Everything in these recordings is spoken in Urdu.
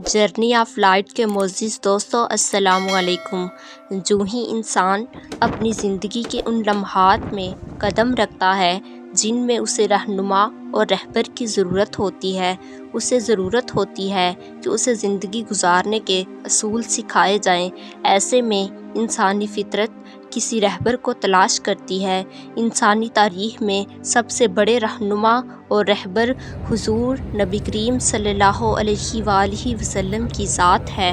جرنی آف لائٹ کے معزز دوستو السلام علیکم۔ جو ہی انسان اپنی زندگی کے ان لمحات میں قدم رکھتا ہے جن میں اسے رہنما اور رہبر کی ضرورت ہوتی ہے، اسے ضرورت ہوتی ہے کہ اسے زندگی گزارنے کے اصول سکھائے جائیں، ایسے میں انسانی فطرت کسی رہبر کو تلاش کرتی ہے۔ انسانی تاریخ میں سب سے بڑے رہنما اور رہبر حضور نبی کریم صلی اللہ علیہ وآلہ وسلم کی ذات ہے۔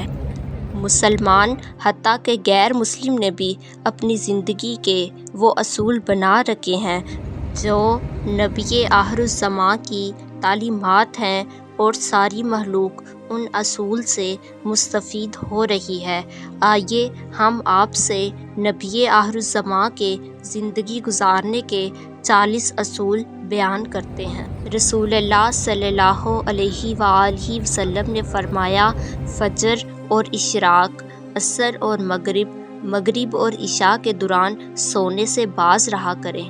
مسلمان حتیٰ کہ غیر مسلم نے بھی اپنی زندگی کے وہ اصول بنا رکھے ہیں جو نبی آخر الزماں کی تعلیمات ہیں، اور ساری مخلوق ان اصول سے مستفید ہو رہی ہے۔ آئیے ہم آپ سے نبی آخر الزماں کے زندگی گزارنے کے 40 اصول بیان کرتے ہیں۔ رسول اللہ صلی اللہ علیہ وآلہ وسلم نے فرمایا، فجر اور اشراق، عصر اور مغرب اور عشاء کے دوران سونے سے باز رہا کریں۔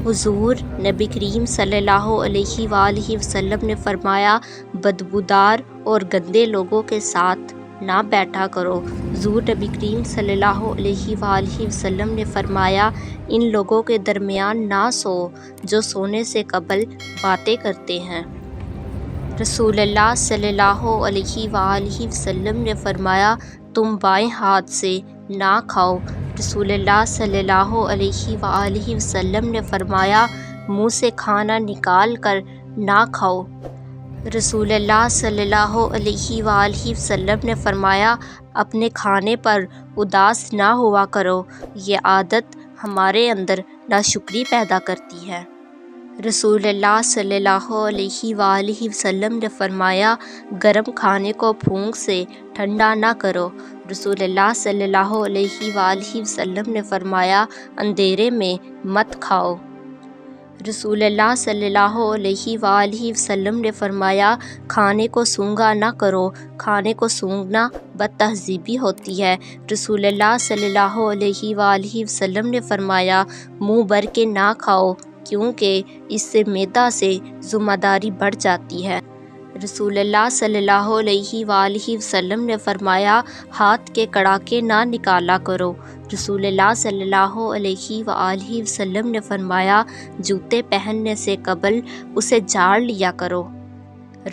حضور نبی کریم صلی اللہ علیہ وآلہ وسلم نے فرمایا، بدبودار اور گندے لوگوں کے ساتھ نہ بیٹھا کرو۔ حضور نبی کریم صلی اللہ علیہ وآلہ وسلم نے فرمایا، ان لوگوں کے درمیان نہ سو جو سونے سے قبل باتیں کرتے ہیں۔ رسول اللہ صلی اللہ علیہ وآلہ وسلم نے فرمایا، تم بائیں ہاتھ سے نہ کھاؤ۔ رسول اللہ صلی اللہ علیہ وآلہ وسلم نے فرمایا، منہ سے کھانا نکال کر نہ کھاؤ۔ رسول اللہ صلی اللہ علیہ وآلہ وسلم نے فرمایا، اپنے کھانے پر اداس نہ ہوا کرو، یہ عادت ہمارے اندر ناشکری پیدا کرتی ہے۔ رسول اللہ صلی اللہ علیہ وآلہ وسلم نے فرمایا، گرم کھانے کو پھونک سے ٹھنڈا نہ کرو۔ رسول اللہ صلی اللہ علیہ وآلہ وسلم نے فرمایا، اندھیرے میں مت کھاؤ۔ رسول اللہ صلی اللہ علیہ وآلہ وسلم نے فرمایا، کھانے کو سونگھا نہ کرو، کھانے کو سونگھنا بد تہذیبی ہوتی ہے۔ رسول اللہ صلی اللہ علیہ وآلہ وسلم نے فرمایا، منہ بھر کے نہ کھاؤ کیونکہ اس سے معدہ سے ذمہ داری بڑھ جاتی ہے۔ رسول اللہ صلی اللہ علیہ وآلہ وسلم نے فرمایا، ہاتھ کے کڑاکے نہ نکالا کرو۔ رسول اللہ صلی اللہ علیہ وآلہ وسلم نے فرمایا، جوتے پہننے سے قبل اسے جھاڑ لیا کرو۔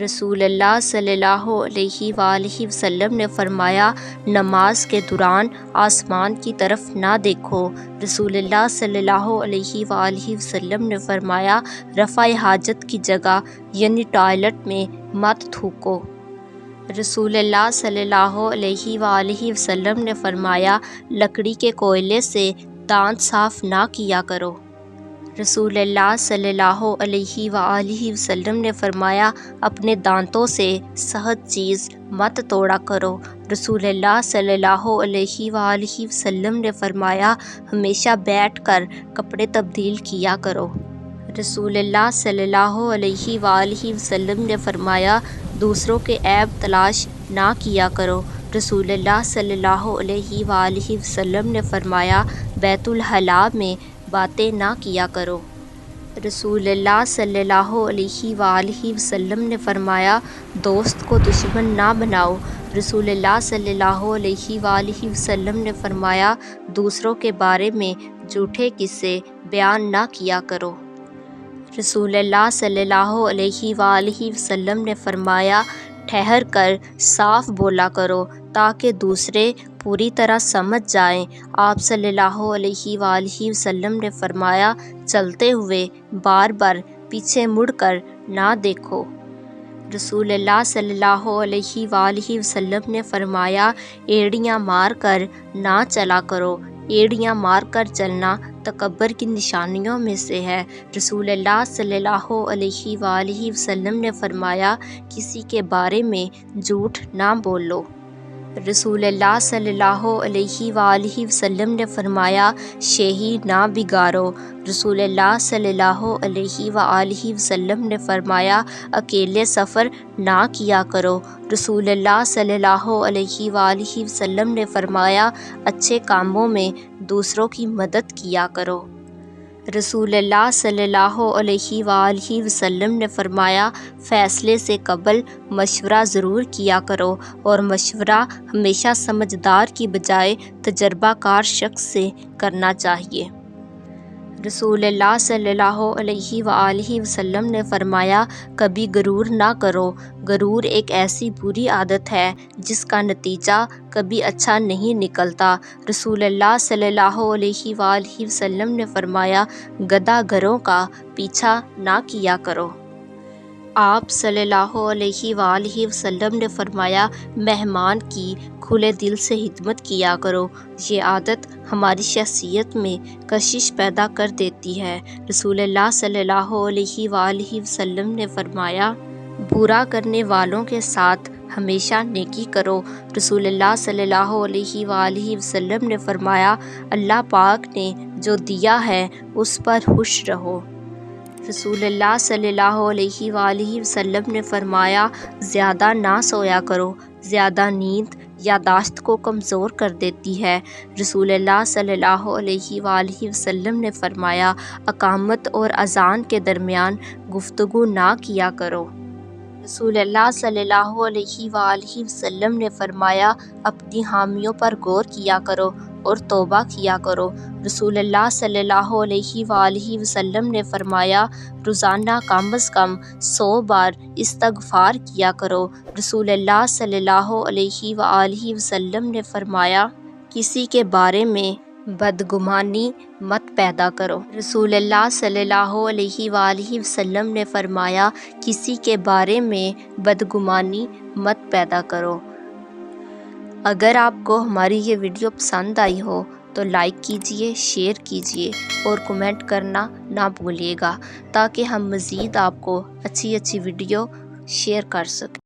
رسول اللہ صلی اللہ علیہ وآلہ وسلم نے فرمایا، نماز کے دوران آسمان کی طرف نہ دیکھو۔ رسول اللہ صلی اللہ علیہ وآلہ وسلم نے فرمایا، رفع حاجت کی جگہ یعنی ٹوائلٹ میں مت تھوکو۔ رسول اللہ صلی اللہ علیہ وآلہ وسلم نے فرمایا، لکڑی کے کوئلے سے دانت صاف نہ کیا کرو۔ رسول اللہ صلی اللہ علیہ وآلہ وسلم نے فرمایا، اپنے دانتوں سے سخت چیز مت توڑا کرو۔ رسول اللہ صلی اللہ علیہ وآلہ وسلم نے فرمایا، ہمیشہ بیٹھ کر کپڑے تبدیل کیا کرو۔ رسول اللہ صلی اللہ علیہ وآلہ وسلم نے فرمایا، دوسروں کے عیب تلاش نہ کیا کرو۔ رسول اللہ صلی اللہ علیہ وآلہ وسلم نے فرمایا، بیت الخلاء میں باتیں نہ کیا کرو۔ رسول اللہ صلی اللہ علیہ وآلہ وسلم نے فرمایا، دوست کو دشمن نہ بناؤ۔ رسول اللہ صلی اللہ علیہ وآلہ وسلم نے فرمایا، دوسروں کے بارے میں جھوٹے قصے بیان نہ کیا کرو۔ رسول اللہ صلی اللہ علیہ وآلہ وسلم نے فرمایا، ٹھہر کر صاف بولا کرو تاکہ دوسرے پوری طرح سمجھ جائیں۔ آپ صلی اللہ علیہ وآلہ وسلم نے فرمایا، چلتے ہوئے بار بار پیچھے مڑ کر نہ دیکھو۔ رسول اللہ صلی اللہ علیہ وآلہ وسلم نے فرمایا، ایڑیاں مار کر نہ چلا کرو، ایڑیاں مار کر چلنا تکبر کی نشانیوں میں سے ہے۔ رسول اللہ صلی اللہ علیہ وآلہ وسلم نے فرمایا، کسی کے بارے میں جھوٹ نہ بولو۔ رسول اللہ صلی اللہ علیہ وآلہ وسلم نے فرمایا، شہی نہ بگاڑو۔ رسول اللہ صلی اللہ علیہ وآلہ وسلم نے فرمایا، اکیلے سفر نہ کیا کرو۔ رسول اللہ صلی اللہ علیہ وآلہ وسلم نے فرمایا، اچھے کاموں میں دوسروں کی مدد کیا کرو۔ رسول اللہ صلی اللہ علیہ وآلہ وسلم نے فرمایا، فیصلے سے قبل مشورہ ضرور کیا کرو، اور مشورہ ہمیشہ سمجھدار کی بجائے تجربہ کار شخص سے کرنا چاہیے۔ رسول اللہ صلی اللہ علیہ وآلہ وسلم نے فرمایا، کبھی غرور نہ کرو۔ غرور ایک ایسی بری عادت ہے جس کا نتیجہ کبھی اچھا نہیں نکلتا۔ رسول اللہ صلی اللہ علیہ وآلہ وسلم نے فرمایا، گدھا گھروں کا پیچھا نہ کیا کرو۔ آپ صلی اللہ علیہ وآلہ وسلم نے فرمایا، مہمان کی کھلے دل سے خدمت کیا کرو۔ یہ عادت ہماری شخصیت میں کشش پیدا کر دیتی ہے۔ رسول اللہ صلی اللہ علیہ وآلہ وسلم نے فرمایا، برا کرنے والوں کے ساتھ ہمیشہ نیکی کرو۔ رسول اللہ صلی اللہ علیہ وآلہ وسلم نے فرمایا، اللہ پاک نے جو دیا ہے اس پر خوش رہو۔ رسول اللہ صلی اللہ علیہ وآلہ وسلم نے فرمایا، زیادہ نہ سویا کرو، زیادہ نیند یادداشت کو کمزور کر دیتی ہے۔ رسول اللہ صلی اللہ علیہ وآلہ وسلم نے فرمایا، اقامت اور اذان کے درمیان گفتگو نہ کیا کرو۔ رسول اللہ صلی اللہ علیہ وآلہ وسلم نے فرمایا، اپنی حامیوں پر غور کیا کرو اور توبہ کیا کرو۔ رسول اللہ صلی اللہ علیہ وآلہ وسلم نے فرمایا، روزانہ کم از کم 100 بار استغفار کیا کرو۔ رسول اللہ صلی اللہ علیہ وآلہ وسلم نے فرمایا، کسی کے بارے میں بدگمانی مت پیدا کرو۔ رسول اللہ صلی اللہ علیہ وآلہ وسلم نے فرمایا، کسی کے بارے میں بدگمانی مت پیدا کرو۔ اگر آپ کو ہماری یہ ویڈیو پسند آئی ہو تو لائک کیجئے، شیئر کیجئے اور کمنٹ کرنا نہ بھولیے گا، تاکہ ہم مزید آپ کو اچھی ویڈیو شیئر کر سکیں۔